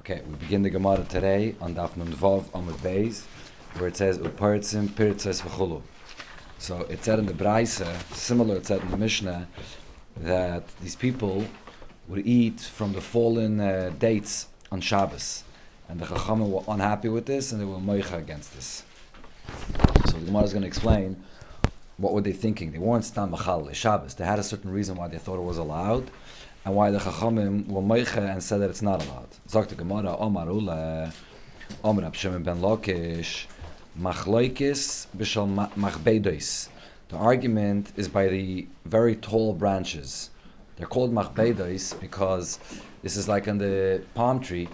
Okay, we begin the Gemara today on Daf Nun Vav Amud Beis, where it says Upartzim Pirtzes V'chulu. So it said in the Braise, similar it said in the Mishnah, that these people would eat from the fallen dates on Shabbos, and the Chachamim were unhappy with this, and they were moicha against this. So the Gemara is going to explain what were they thinking. They weren't stam machal Shabbos. They had a certain reason why they thought it was allowed, and why the Chachamim were moicha and said that it's not allowed. Zok the Gemara, Omar Ula, Omar Abshimon ben Lakish, Machloikis b'shal machbeidos. The argument is by the very tall branches. They're called machbeidos because this is like on the palm tree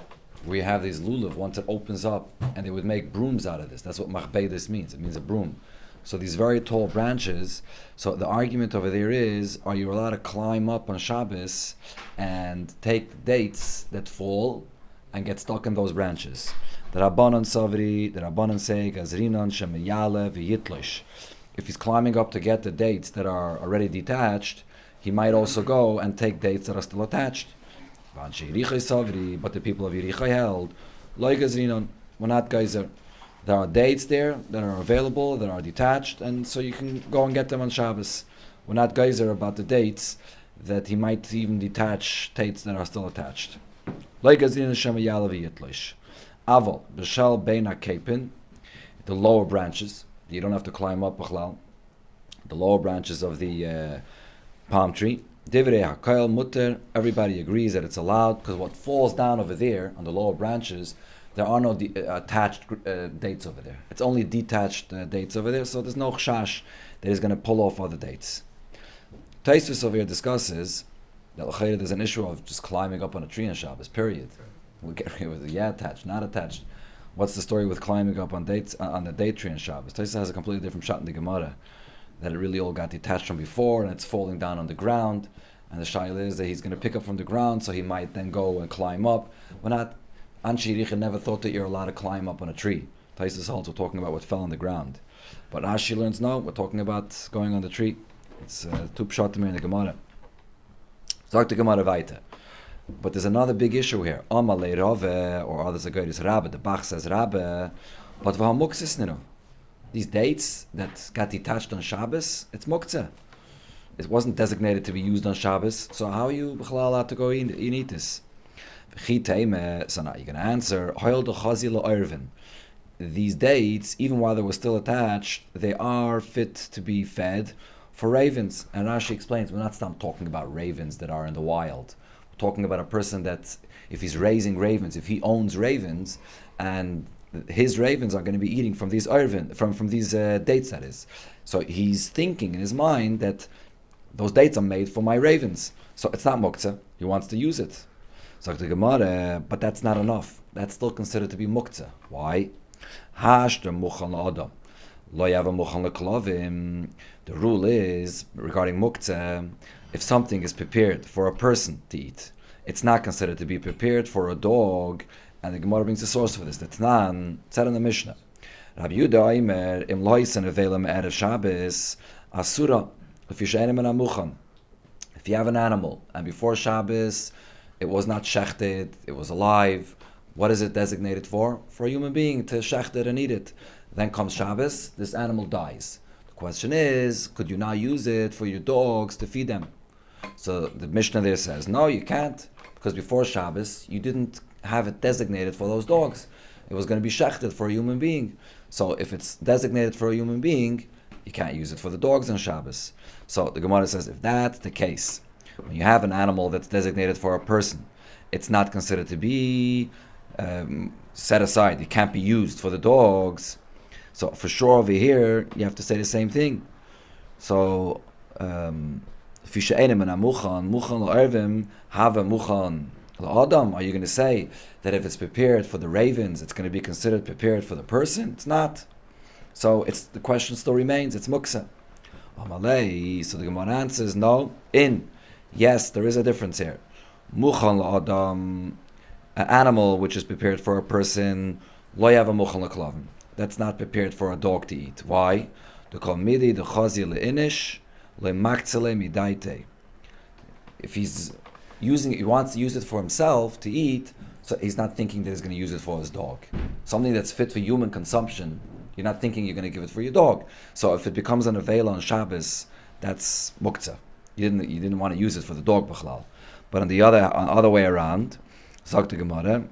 where you have these lulav. Once it opens up, and they would make brooms out of this. That's what machbeidos means. It means a broom. So these very tall branches. So the argument over there is: are you allowed to climb up on Shabbos and take dates that fall and get stuck in those branches? The Rabbanon Savri, the Rabbanon say, Gazrinon Shemiyale v'yitlish. If he's climbing up to get the dates that are already detached, he might also go and take dates that are still attached. But the people of Yericha held, Loi Gazrinon, we're not geyser. There are dates there that are available, that are detached, and so you can go and get them on Shabbos. We're not geyser about the dates that he might even detach dates that are still attached. Loi Gazrinon Shemiyale v'yitlish. Aval, b'shal beina kepin, the lower branches. You don't have to climb up b'chlal. The lower branches of the palm tree. Divrei hakayel mutter. Everybody agrees that it's allowed because what falls down over there on the lower branches, there are no attached dates over there. It's only detached dates over there. So there's no chashash that is going to pull off other dates. Tosfos over here discusses that there's an issue of just climbing up on a tree on Shabbos. Period. We'll get rid of it. Yeah, attached, not attached. What's the story with climbing up on dates on the date tree on Shabbos? Tosfos has a completely different shot in the Gemara, that it really all got detached from before and it's falling down on the ground. And the shaila is that he's going to pick up from the ground, so he might then go and climb up. We're not, Anshe Yericha never thought that you're allowed to climb up on a tree. Tosfos holds we're talking about what fell on the ground. But Rashi learns no, we're talking about going on the tree. It's two pshatim in the Gemara. Sag the Gemara weiter. But there's another big issue here. Amalei Rave, or others agree is Rabbe. The Bach says Rabbe, but v'ha muktzis ninu. These dates that got detached on Shabbos, it's muktzah. It wasn't designated to be used on Shabbos, so how are you allowed to go in and eat this? So now you're going to answer, Hoil de chazi le'orvin. These dates, even while they were still attached, they are fit to be fed for ravens. And Rashi explains, we're not talking about ravens that are in the wild. Talking about a person that, if he's raising ravens, if he owns ravens, and his ravens are going to be eating from these from these dates, that is. So he's thinking in his mind that those dates are made for my ravens. So it's not muktzah. He wants to use it. So the Gemara, but that's not enough. That's still considered to be muktzah. Why? The rule is, regarding muktzah, if something is prepared for a person to eat, it's not considered to be prepared for a dog. And the Gemara brings a source for this. The Tanan said in the Mishnah, Rabbi Yehuda Aimer im loisen avelem erev Shabbos asura l'fishenim and amuchan. If you have an animal and before Shabbos it was not shechted, it was alive, what is it designated for? For a human being to shecht it and eat it. Then comes Shabbos, this animal dies. The question is, could you now use it for your dogs to feed them? So the Mishnah there says, no, you can't, because before Shabbos, you didn't have it designated for those dogs. It was going to be shechted for a human being. So if it's designated for a human being, you can't use it for the dogs on Shabbos. So the Gemara says, if that's the case, when you have an animal that's designated for a person, it's not considered to be set aside. It can't be used for the dogs. So for sure over here, you have to say the same thing. So, are you going to say that if it's prepared for the ravens, it's going to be considered prepared for the person? It's not. So the question still remains. It's muksa. So the Gemara answers, no. Yes, there is a difference here. Muchan la'adam, an animal which is prepared for a person, lo yava muchan la'klavim. That's not prepared for a dog to eat. Why? The kol midi the chazi le'inish le'maktzele midaite. If he wants to use it for himself to eat, So he's not thinking that he's going to use it for his dog. Something that's fit for human consumption, you're not thinking you're going to give it for your dog. So if it becomes an avela on Shabbos, that's muktzah. You didn't want to use it for the dog b'chlal. But on the other way around, sagt the Gemara,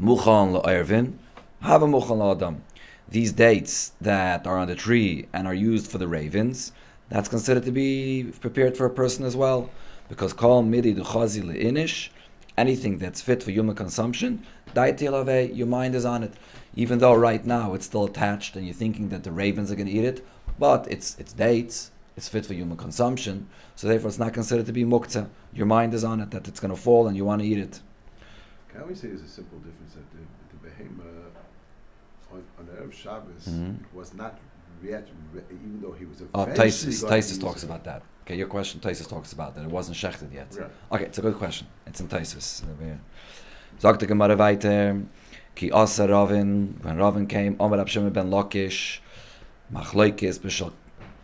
muchan le'ervin, have a muchan le'adam. These dates that are on the tree and are used for the ravens, that's considered to be prepared for a person as well. Because kol midi duchazi le'inish, anything that's fit for human consumption, your mind is on it. Even though right now it's still attached and you're thinking that the ravens are going to eat it, but it's dates, it's fit for human consumption, so therefore it's not considered to be muktzah. Your mind is on it, that it's going to fall and you want to eat it. Can we say there's a simple difference that the behemoth on the Erev Shabbos was not yet, even though he was Taisus talks about that. Okay, your question, Taisus talks about that. It wasn't shechted yet. Yeah. Okay, it's a good question. It's in Taisus. Sagt the Gemara weiter, Ki asa Ravin, when Ravin came, Omer Rab Shimon ben Lakish, Machloikis b'shal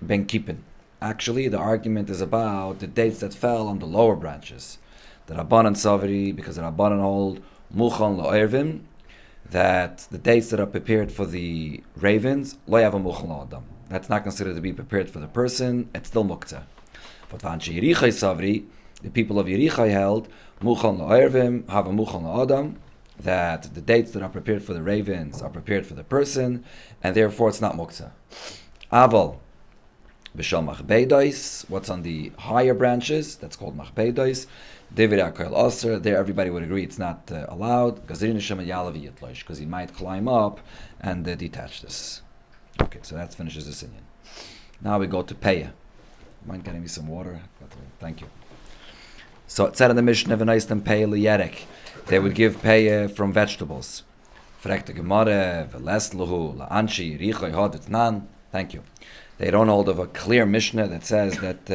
ben Kippin. Actually, the argument is about the dates that fell on the lower branches. The Rabbanan Savri, because the Rabbanan hold Muchan Lo'ervin, that the dates that are prepared for the ravens, Lo Yava Muchan Lo'adam. That's not considered to be prepared for the person, it's still Muktzah. But Vanchi Yerichai Savri, the people of Yerichai held, Muchan Lo'ervim, have a Muchan Lo'adam, that the dates that are prepared for the ravens are prepared for the person, and therefore it's not Muktzah. Aval, B'shal Machbeidois, what's on the higher branches, that's called Machbeidois. David Akal Aser, there everybody would agree it's not allowed, because he might climb up and detach this. Okay, so that finishes this Inyan. Now we go to Peya. Mind getting me some water? Thank you. So it said in the Mishnah, V'naistem Peya liyerek. They would give Peya from vegetables. Frek the Gemara, V'lesluhu, la'anshi, richoi hod etnan. Thank you. They don't hold of a clear Mishnah that says that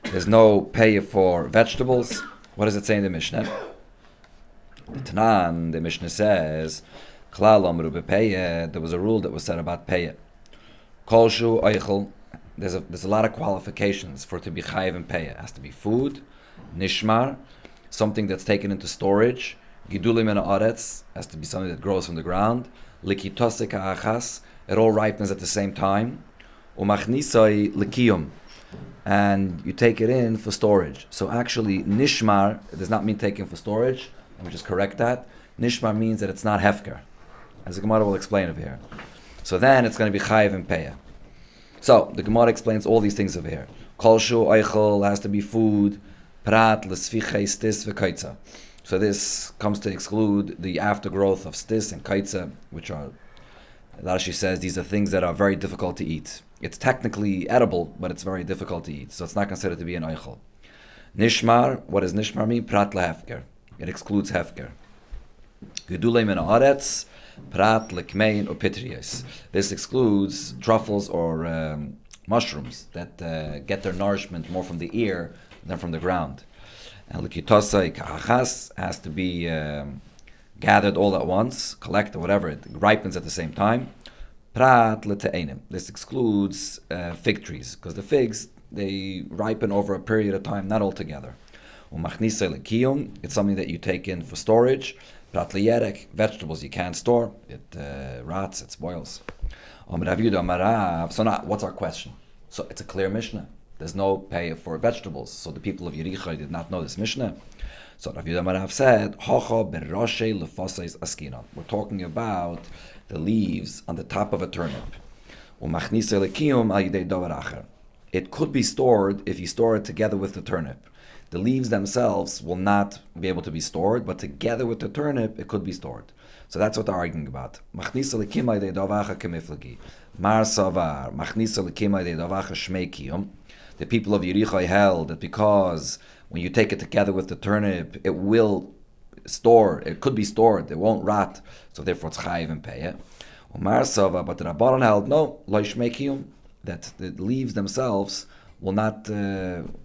there's no pay for vegetables. What does it say in the Mishnah? The Tanan, the Mishnah says, Klal amru b'peya. There was a rule that was said about peya. Kolshu eichel. There's a lot of qualifications for it to be chayiv and peya. It has to be food, nishmar, something that's taken into storage. Gidulim and aretz has to be something that grows from the ground. Likitosek achas. It all ripens at the same time. Umachnisai likiyum, and you take it in for storage. So actually, nishmar does not mean taken for storage. Let me just correct that. Nishmar means that it's not hefker, as the Gemara will explain over here. So then it's going to be chayiv and peya. So the Gemara explains all these things over here. Kolshu eichel has to be food. Prat lesfichei stis v'kaitza. So this comes to exclude the aftergrowth of stis and kaitza, which are, Rashi says, these are things that are very difficult to eat. It's technically edible, but it's very difficult to eat, so it's not considered to be an eichel. Nishmar, what does nishmar mean? Prat lehefker. It excludes hefker. Gedulei min haaretz, prat lekmein upitrius. This excludes truffles or mushrooms that get their nourishment more from the ear than from the ground. And likitosai kahachas has to be gathered all at once, collected, whatever, it ripens at the same time. Prat lete'enim. This excludes fig trees, because the figs, they ripen over a period of time, not all together. Umachnisa lekiyum, it's something that you take in for storage. Prat leyerek, vegetables you can't store. It rots, it spoils. So now, what's our question? So it's a clear Mishnah. There's no pay for vegetables. So the people of Yerichai did not know this Mishnah. So Rav Yehuda Marav said, Hocha beroshe lefosais askina. We're talking about the leaves on the top of a turnip. It could be stored if you store it together with the turnip. The leaves themselves will not be able to be stored, but together with the turnip, it could be stored. So that's what they're arguing about. Mar savar, the people of Yerichai held that because when you take it together with the turnip, it will store, it could be stored, it won't rot, so therefore it's chayiv and peya. Umar sava, but the Rabbanan held, no, lo shmei that the leaves themselves will not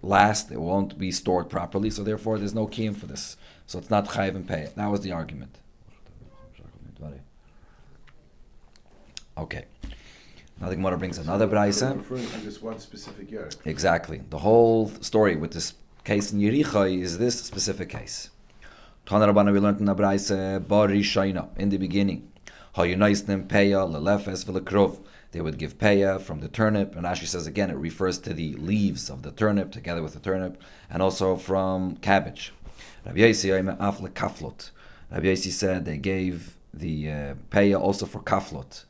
last, it won't be stored properly, so therefore there's no kiyum for this. So it's not chayiv and peya. That was the argument. Okay. Now the Gemara brings another braysa. Referring to this one specific year. Exactly. The whole story with this case in Yerichai is this specific case. Tana Rabbana, we learned in the Braise, Bari Shaina, in the beginning. Hayunaisnim Peya, Lelefes, Velekrov. They would give Peya from the turnip, and Rashi says again, it refers to the leaves of the turnip, together with the turnip, and also from cabbage. Rabbi Yossi Afle Kaflot. Rabbi Yossi said they gave the Peya also for Kaflot.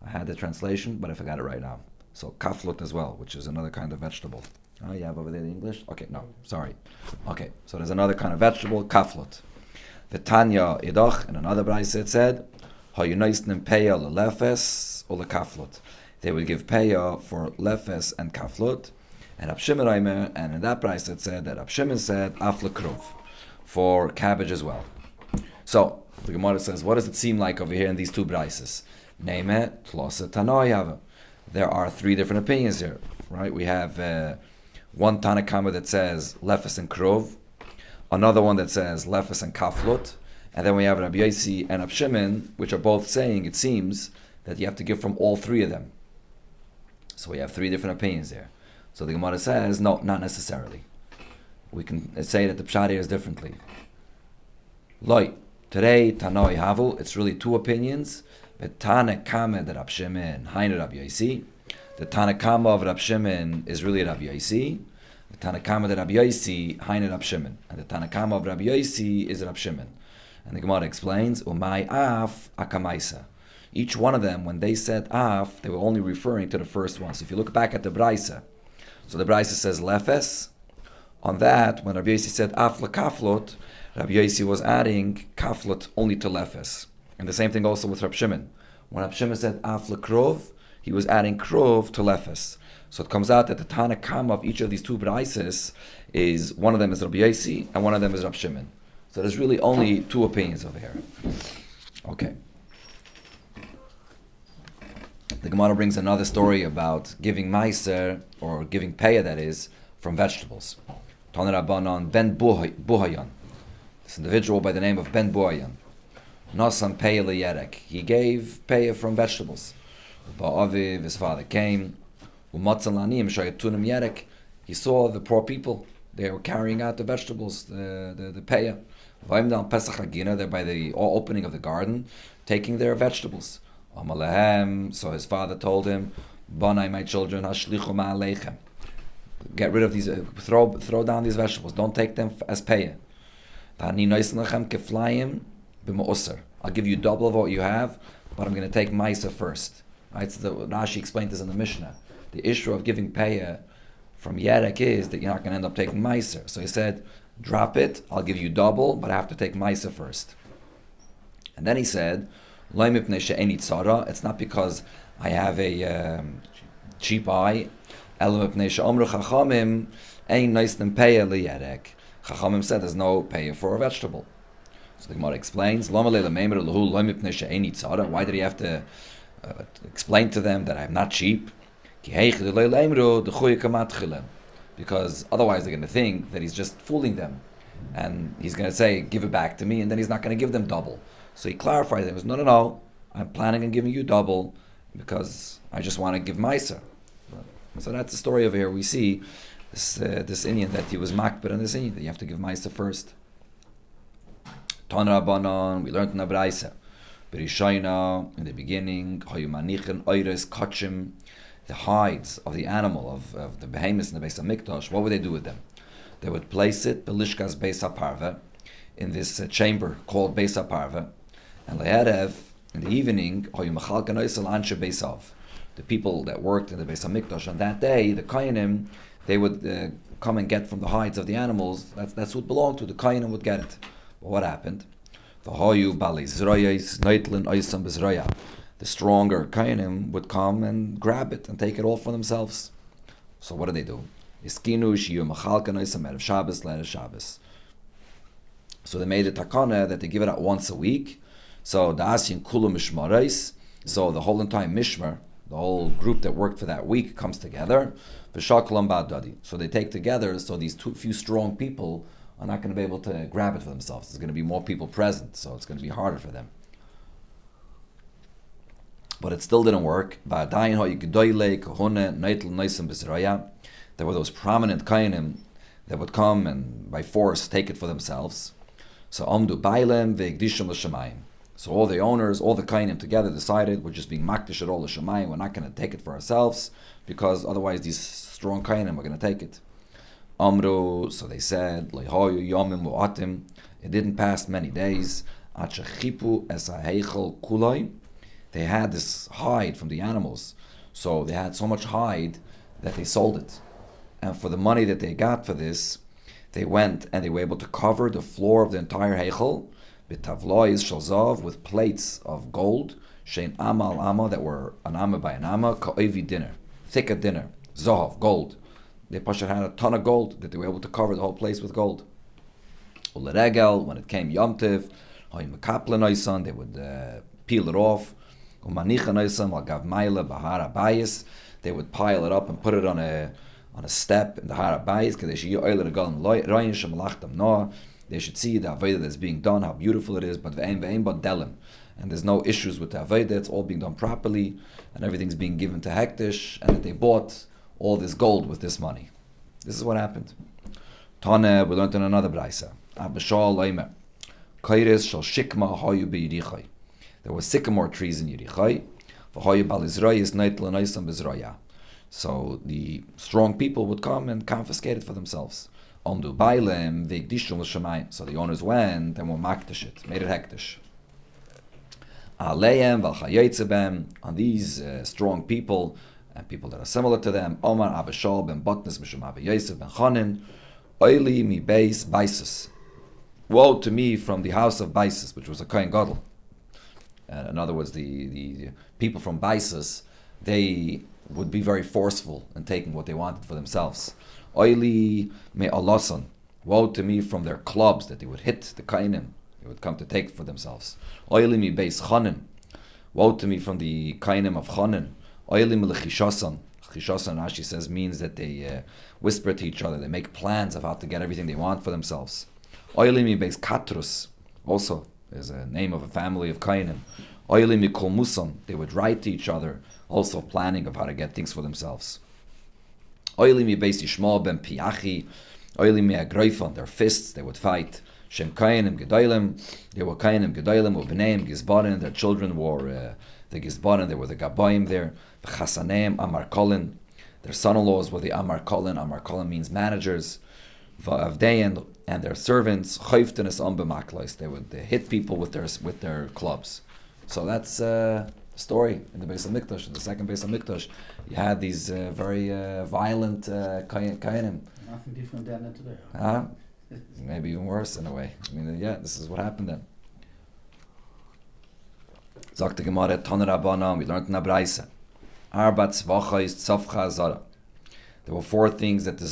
I had the translation, but I forgot it right now. So Kaflot as well, which is another kind of vegetable. Oh, you have over there the English? Okay, no, sorry. Okay, so there's another kind of vegetable, Kaflot. The Tanya Idach, in another Braise it said, Hayunaisnim Peya Lelefes or Kaflot. They would give Peya for Lefes and Kaflot. And Rab Shimon Reimer, and in that Braise it said that Rab Shimon said Afle Krov, for cabbage as well. So, the Gemara says, what does it seem like over here in these two Braises? Name it, Tlose Tanoyava. There are three different opinions here, right? We have one Tanakama that says Lefes and Krov, another one that says Lefes and Kaflot, and then we have Rabbi Yossi and Rab Shimon, which are both saying, it seems, that you have to give from all three of them. So we have three different opinions there. So the Gemara says, no, not necessarily. We can say that the Pshat here is differently. Loi, today, Tanoi Havu, it's really two opinions. But Tanakama de Rab Shimon, Hainu Rabbi Yossi. The Tanakama of Rab Shimon is really Rabbi Yossi. The Tanakama de Rabbi Yossi, Hainu Rab Shimon. And the Tanakama of Rabbi Yossi is Rab Shimon. And the Gemara explains, Umay Af Akamaisa. Each one of them, when they said Af, they were only referring to the first one. So if you look back at the Braisa, so the Braisa says Lefes. On that, when Rabbi Yossi said Af Lekaflot, Rabbi Yossi was adding Kaflot only to Lefes. And the same thing also with Rab Shimon. When Rab Shimon said Af Lekrov, he was adding Krov to Lefes. So it comes out that the Tanakam of each of these two Braises is, one of them is Rabbi Yossi and one of them is Rab Shimon. So there's really only two opinions over here. Okay. The Gemara brings another story about giving Meiser, or giving Peya, that is, from vegetables. Tana Rabbanon Ben Buhayan. This individual by the name of Ben Buhayan. Nasan Peya Leyerek. He gave Peya from vegetables. Ba'aviv, his father came. Umatzan Lanim Shayatunim Yerek. He saw the poor people. They were carrying out the vegetables, the Peya. Vaimdan Pesach Hagina, they're by the opening of the garden, taking their vegetables. Amalehem, so his father told him, Banai, my children, hashlichu ma'aleichem. Get rid of these, throw down these vegetables. Don't take them as Peya. Ta'ani noisen lechem keflayim b'ma'usar. I'll give you double of what you have, but I'm going to take Maisa first. Right? So Rashi explained this in the Mishnah. The issue of giving Peya from Yerek is that you're not going to end up taking Meiser. So he said, drop it, I'll give you double, but I have to take Meiser first. And then he said, it's not because I have a cheap eye. Chachamim said there's no Peya for a vegetable. So the Gemara explains, why did he have to explain to them that I'm not cheap? Because otherwise they're going to think that he's just fooling them. And he's going to say, give it back to me, and then he's not going to give them double. So he clarified it. He was, no, I'm planning on giving you double because I just want to give Maisa. So that's the story over here. We see this Indian that he was makbid on this Indian, that you have to give Maisa first. Tana Rabbanon, we learned in the Braisa. Berishayna, in the beginning, Hayumanichen, Oires, Kachim, the hides of the animal, of the behemoths in the Beis HaMikdash, what would they do with them? They would place it, Belishkas Beis HaParva, in this chamber called Beis HaParva, and Le'erev, in the evening, the people that worked in the Beis HaMikdash on that day, the Kohanim, they would come and get from the hides of the animals. That's what belonged to. The Kohanim would get it. But what happened? The stronger Kohanim would come and grab it and take it all for themselves. So what do they do? So they made a takana that they give it out once a week. So the Asyin Kulu Mishmarais, so the whole entire Mishmar, the whole group that worked for that week comes together. So they take together, so these few strong people are not going to be able to grab it for themselves. There's going to be more people present, so it's going to be harder for them. But it still didn't work. There were those prominent Kohanim that would come and by force take it for themselves. So Amdu Bailem Ve'Gdishim L'Shamayim. So all the owners, all the Kainim together decided we're just being makdish at all the Shemayim. We're not going to take it for ourselves because otherwise these strong Kainim are going to take it. Amru, so they said, Leihoyu Yomim Mu'atim. It didn't pass many days. Achachipu Esa Heichel Kuloi. They had this hide from the animals. So they had so much hide that they sold it. And for the money that they got for this, they went and they were able to cover the floor of the entire Heichel b'tavlois shalzav, with plates of gold, shein ama al ama, that were an ama by an ama, ka'ovi dinner, thick a dinner, zahav, gold. They Pasha had a ton of gold that they were able to cover the whole place with gold. Uleregel, when it came Yom Tiv, they would peel it off. They would pile it up and put it on a step in the Har HaBayis. They should see the Avodah that's being done, how beautiful it is, but and there's no issues with the Avodah, it's all being done properly, and everything's being given to Hektish, and that they bought all this gold with this money. This is what happened. Tane, we learned in another Braisa. Abishal Leimer. Kairis shall shikma hayu be. There were sycamore trees in Yerichai. So the strong people would come and confiscate it for themselves. So the owners went and were makdish it, made it hektish. On these strong people and people that are similar to them, Omar Abishal ben Botnes Mishum Abi Yosef ben Chanin, Oili mi beis Baisus. Woe to me from the house of Baisus, which was a Kohen Gadol. In other words, the people from Baisus, they would be very forceful in taking what they wanted for themselves. Oili me alasan. Woe to me from their clubs that they would hit the Kainim. They would come to take for themselves. Oili mi beis Chanin. Woe to me from the Kainim of Chanin. Oili mi lechishasan. Chishasan, Rashi says, means that they whisper to each other. They make plans of how to get everything they want for themselves. Oili mi beis Katrus. Also, there's a name of a family of Kainim. Oili mi kol musan. They would write to each other, also planning of how to get things for themselves. Oili mi beis Yishmael ben Piachi. Oili mi agroifan. Their fists, they would fight. Shem Kainim Gedolim. They were Kainim Gedolim. Ubeneim Gizbarin. Their children were the Gizbarin. They were the Gabayim there. Chasaneim Amar Kolin. Their son-in-laws were the Amar Kolin. Amar Kolin means managers. Va'avdein, and their servants. Chayftenis Ambemaklois. They would hit people with their clubs. So that's a story in the Beis HaMikdash. In the second Beis HaMikdash, you had these very violent Kainim. Nothing different than today. Maybe even worse in a way. I mean, this is what happened then. Sagt the Gemara, Toner Rabbanan, we learned in the Braisa. Arba tzvacha is tzavcha azara. There were four things that the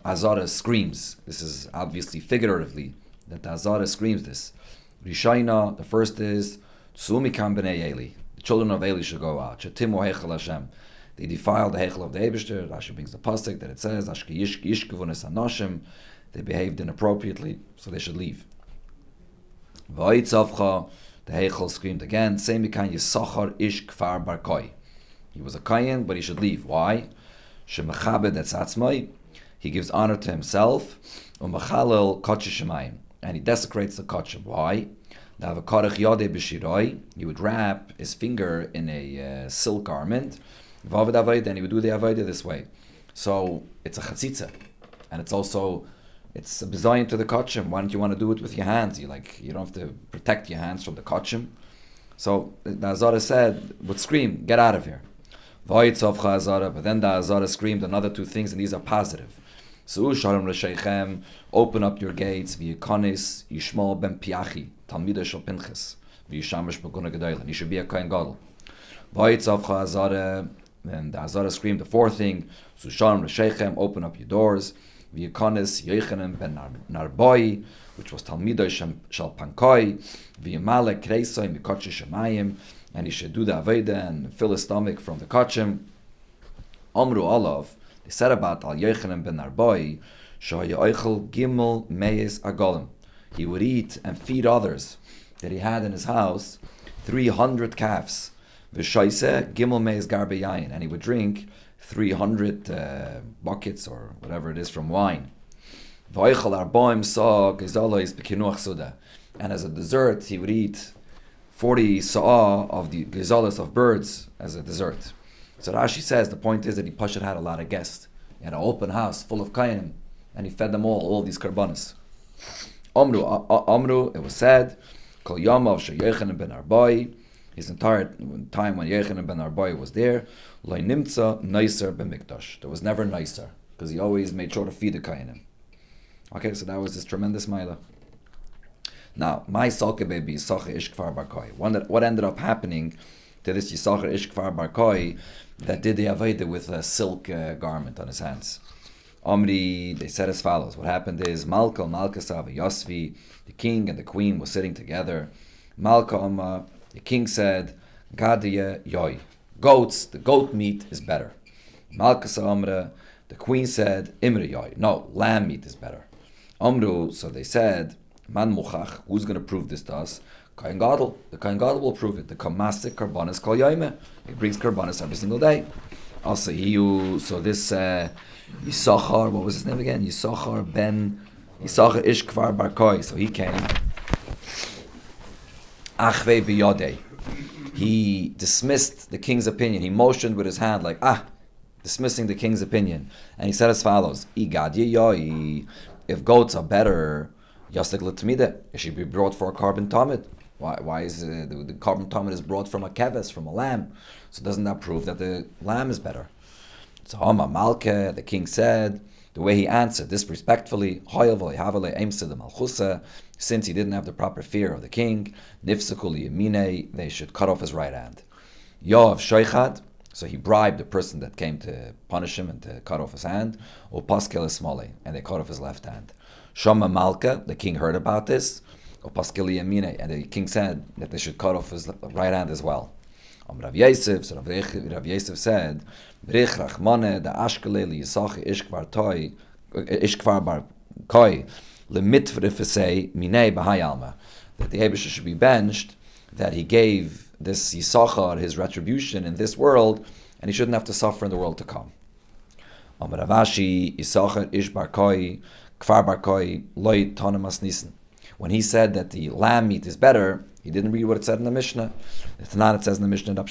azara screams. This is obviously figuratively, that the azara screams this. Rishayna, the first is, Tsumikam b'nei Eli. The children of Eli should go out. Shetimu heichel Hashem. They defiled the heichel of the Eibishter. Rashi brings the pasuk that it says, Ashke yishkevunes anoshim. They behaved inappropriately, so they should leave. V'oitzavcha, the heichel screamed again, Semikan Yisachar ish kfar barkoi. He was a kayin, but he should leave. Why? Shemachabed etzatzmai. He gives honor to himself. Umachalel kodesh shemayim, and he desecrates the kodesh. Why? He would wrap his finger in a silk garment, and he would do the avodah this way. So it's a chatzitza, and it's a bizayin to the kachim. Why don't you want to do it with your hands? You don't have to protect your hands from the kachim. So the Azara would scream, "Get out of here!" But then the Azara screamed another two things, and these are positive. Open up your gates. V'yikonis Yishmael ben Piachi, Talmidei shel Pinchas, v'yishamish b'guna gedolah. He should be a Kohen Gadol. V'yitzavcha Azara, and the Azara screamed the fourth thing. Susharim l'sheichem, open up your doors. V'yikonis Yochanan ben Narboi, which was Talmidei shel Pankoi, v'yimalek kreisoi mikodesh shemayim, and he should do the avodah and fill his stomach from the kachim. Amru Olav. They said about Al Yochanan ben Narboi, Shoyaichel Gimel Meis Agolim. He would eat and feed others that he had in his house 300 calves. V'shaise Gimel Meis Garbe Yayin, and he would drink 300 buckets or whatever it is from wine. V'oichel Arbaim Sa Gezalois B'kinuach Suda. and as a dessert he would eat 40 sa'ah of the gizalas of birds as a dessert. So Rashi says the point is that he Pashat had a lot of guests. He had an open house full of kainim, and he fed them all these karbanis. Amru, it was said, Kol Yamav Sheyechanan ben Arbai, his entire time when Yechanan ben Arbai was there, Loi Nimtza Nicer ben Mikdash. There was never nicer, because he always made sure to feed the kainim. Okay, so that was this tremendous maila. Now, my Salke baby Yisachar Ish Kfar Bar Koi. What ended up happening to this Yisachar Ish Kfar Bar Koi that did the Aveda with a silk garment on his hands? Omri, they said as follows. What happened is Malka Sav Yosvi, the king and the queen were sitting together. Malka Amma, the king said, Gadiya Yoi, goats, the goat meat is better. Malka Amra, the queen said, Imri Yoi, no, lamb meat is better. Omru, so they said, Man Muchach, who's going to prove this to us? Kain Gadol. The Kain Gadol will prove it. The Kamasik Karbanis Kol Yaime. He brings Karbanis every single day. Also, so this Yisachar, what was his name again? Yisachar Ish Kfar Bar Koi. So he came. Achve Biyodei. He dismissed the king's opinion. He motioned with his hand like, dismissing the king's opinion. And he said as follows, if goats are better, Yastik L'Tmida, it should be brought for a carbon tamid. Why is the carbon tamid is brought from a keves, from a lamb? So doesn't that prove that the lamb is better? So Hama Malke, the king said, the way he answered disrespectfully, since he didn't have the proper fear of the king, Nifsakuli Yamine, they should cut off his right hand. Yoav Shoichad, so he bribed the person that came to punish him and to cut off his hand, or Paskel Esmole, and they cut off his left hand. Shama Malka, the king heard about this, or Paskeli Yamine, and the king said that they should cut off his right hand as well. Rav Yosef, so Rav Yosef said, Brich Rachmane, the Ashkele li Yisach Ishkvar Bar Koi, Lemitrifesei Minei Bahayalma, that the Abisha should be benched, that he gave this Yisachar his retribution in this world, and he shouldn't have to suffer in the world to come. Ravashi, Yisachar Ish Bar Koi, Kfar Bar Koi, Loi Tonamas Nissen. When he said that the lamb meat is better, he didn't read what it said in the Mishnah. It's not, it says in the Mishnah, the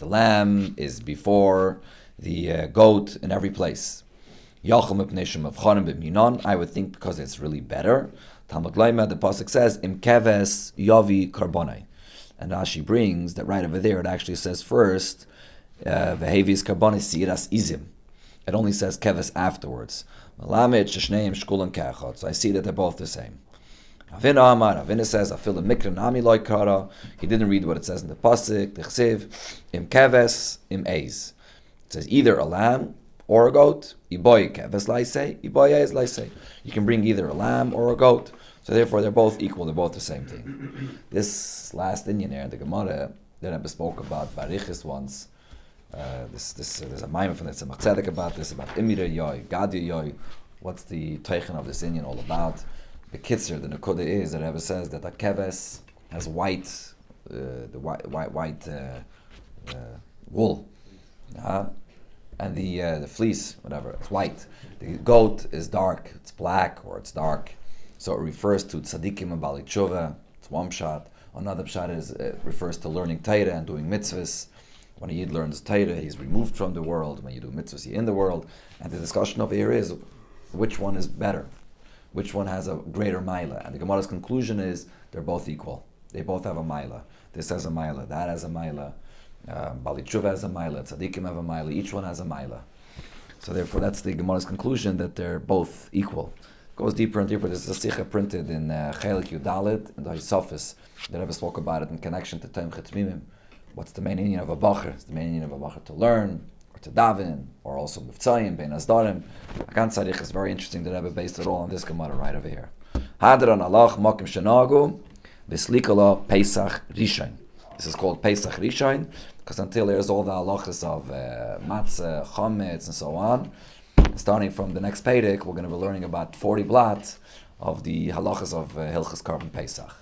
lamb is before the goat in every place. I would think because it's really better. Talmud Laima, the pasuk says, Im keves yavi karbonai. And Rashi brings that right over there, it actually says first, Vehevis karbonai siras izim. It only says keves afterwards. So I see that they're both the same. Ravina says, he didn't read what it says in the pasuk. Im keves, im eis. It says either a lamb or a goat. Iboy keves laisei, iboy eis laisei. You can bring either a lamb or a goat. So therefore, they're both equal. They're both the same thing. This last Indian here in the Gemara that I spoke about Barichis once. There's a mime from the Tzemach Tzedek about this, about Imira Yoy, Gadi Yoy. What's the teichen of this Indian all about? The Kitzer, the Nakoda is that Rebbe says that a keves has white wool, and the fleece, whatever, it's white. The goat is dark, it's black or it's dark. So it refers to tzaddikim and bali tshuva. It's one pshat. Another pshat is it refers to learning Torah and doing mitzvahs. When a Yid learns Torah, he's removed from the world. When you do mitzvahs, you're in the world. And the discussion over here is which one is better, which one has a greater maila. And the Gemara's conclusion is they're both equal. They both have a maila. This has a maila, that has a maila. Bali tshuva has a maila. Tzaddikim have a maila. Each one has a maila. So therefore, that's the Gemara's conclusion that they're both equal. Goes deeper and deeper. There's a sikha printed in Chelik Yudalit in the Hisofis that Rebbe spoke about it in connection to Taim Chetmimim. What's the main union of a bacher? It's the main union of a bacher to learn, or to daven, or also mivtzayim, bein azdarim. Agan Tzarich is very interesting. The Rebbe based it all on this Gemara right over here. Hadran alach makim shenagu v'slikala Pesach Rishon. This is called Pesach Rishon because until there's all the halachas of matzah, chametz, and so on. Starting from the next Perek, we're going to be learning about 40 blat of the halachas of Hilchas Karban Pesach.